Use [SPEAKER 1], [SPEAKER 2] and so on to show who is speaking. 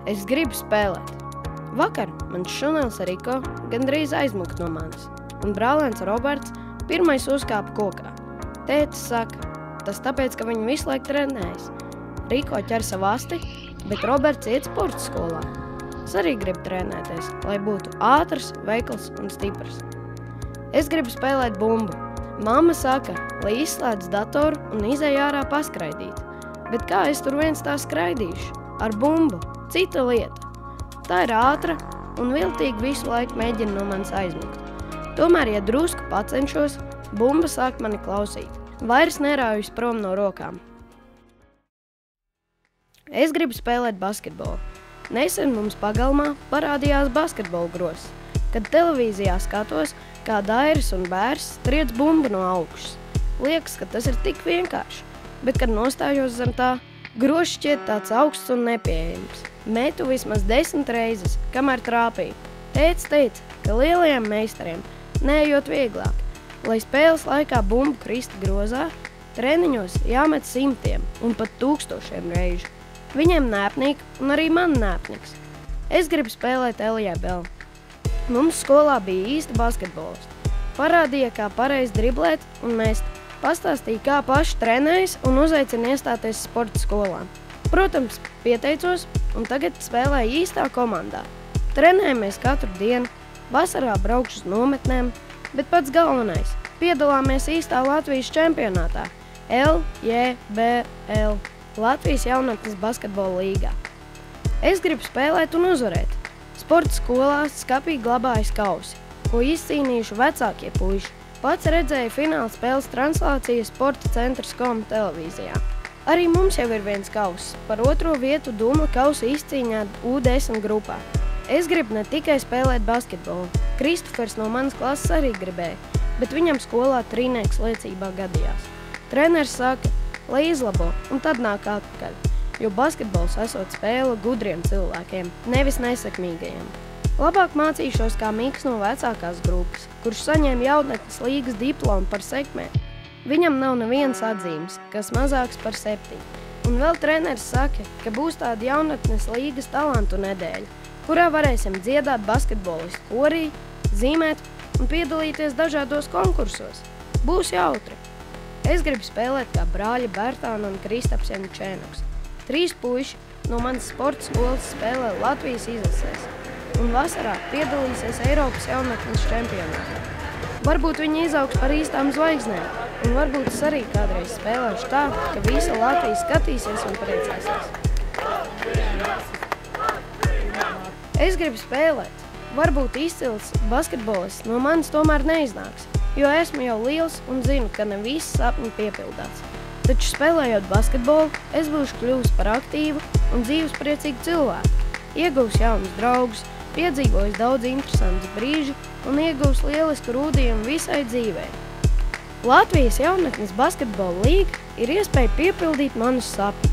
[SPEAKER 1] Es gribu spēlēt. Vakar mans šunels Riko gandrīz aizmuka no manis, un brālēns Roberts pirmais uzkāpa kokā. Tētis saka, tas tāpēc, ka viņu visu laiku trenējas. Riko ķer savu asti, bet Roberts iet sporta skolā. Es arī gribu trenēties, lai būtu ātrs, veikls un stiprs. Es gribu spēlēt bumbu. Mamma saka, lai izslēdz datoru un izej ārā paskraidīt. Bet kā es tur viens tā skraidīšu? Ar bumbu. Cita lieta. Tā ir ātra un viltīgi visu laiku mēģina no manis aizmukt. Tomēr, ja drusku pacenšos, bumba sāk mani klausīt. Vairs neraujas prom no rokām. Es gribu spēlēt basketbolu. Nesen mums pagalmā parādījās basketbola gross, kad televīzijā skatos, kā Dairis un bērs triec bumbu no augšas. Liekas, ka tas ir tik vienkārši, bet, kad nostājos zem tā, gross šķiet tāds augsts un nepieejams. Metu vismaz 10 reizes, kamēr trāpīju. Tētis teica, ka lielajiem meistariem neejot vieglāk. Lai spēles laikā bumbu krista grozā, treniņos jāmet 100 un pat 1000 reižu. Viņiem nēpnīk un arī man nēpniks. Es gribu spēlēt LJBL. Mums skolā bija īsta basketbolisti. Parādīja, kā pareizi driblēt un mest. Pastāstīja, kā paši trenējas un uzaicina iestāties sporta skolā. Protams, pieteicos un tagad spēlēju īstā komandā. Trenējamies katru dienu, vasarā braukšu uz nometnēm, bet pats galvenais – piedalāmies īstā Latvijas čempionātā LJBL – Latvijas jaunatnes basketbola līgā. Es gribu spēlēt un uzvarēt. Sporta skolās skapīgi glabājas kausi, ko izcīnījuši vecākie puiši. Pats redzēju fināla spēles translācijas Sporta centra.com televīzijā. Arī mums jau ir viens kauss. Par 2. vietu Dumla kausa izcīņā U10 grupā. Es gribu ne tikai spēlēt basketbolu. Kristofers no manas klases arī gribēja, bet viņam skolā trīnieks liecībā gadījās. Treneris saka, lai izlabo, un tad nāk atpakaļ, jo basketbols esot spēle gudriem cilvēkiem, nevis nesekmīgajiem. Labāk mācīšos kā Miks no vecākās grupas, kurš saņēma jaunatnes līgas diplomu par sekmēm. Viņam nav nevienas atzīmes, kas mazāks par 7. Un vēl treneris saka, ka būs tāda jaunatnes līgas talantu nedēļa, kurā varēsim dziedāt basketbolistu korī, zīmēt un piedalīties dažādos konkursos. Būs jautri. Es gribu spēlēt kā brāļi Bērtāna un Kristaps Janučēnoks. 3 puiši no manas sporta skolas spēlē Latvijas izlasēs un vasarā piedalīsies Eiropas jaunatnes čempionātā. Varbūt viņi izaugs par īstām zvaigznēm, un varbūt es arī kādreiz spēlēšu tā, ka visa Latvija skatīsies un priecāsies. Es gribu spēlēt. Varbūt izcils basketbolists no manis tomēr neiznāks, jo esmu jau liels un zinu, ka ne visi sapņi piepildāts. Taču spēlējot basketbolu, es būšu kļuvis par aktīvu un dzīvespriecīgu cilvēku. Iegūs jaunus draugus, piedzīvojis daudz interesantus brīžu un iegūs lielisku rūdījumu visai dzīvē. Latvijas jaunatnes basketbola līga ir iespēja piepildīt manus sapņus.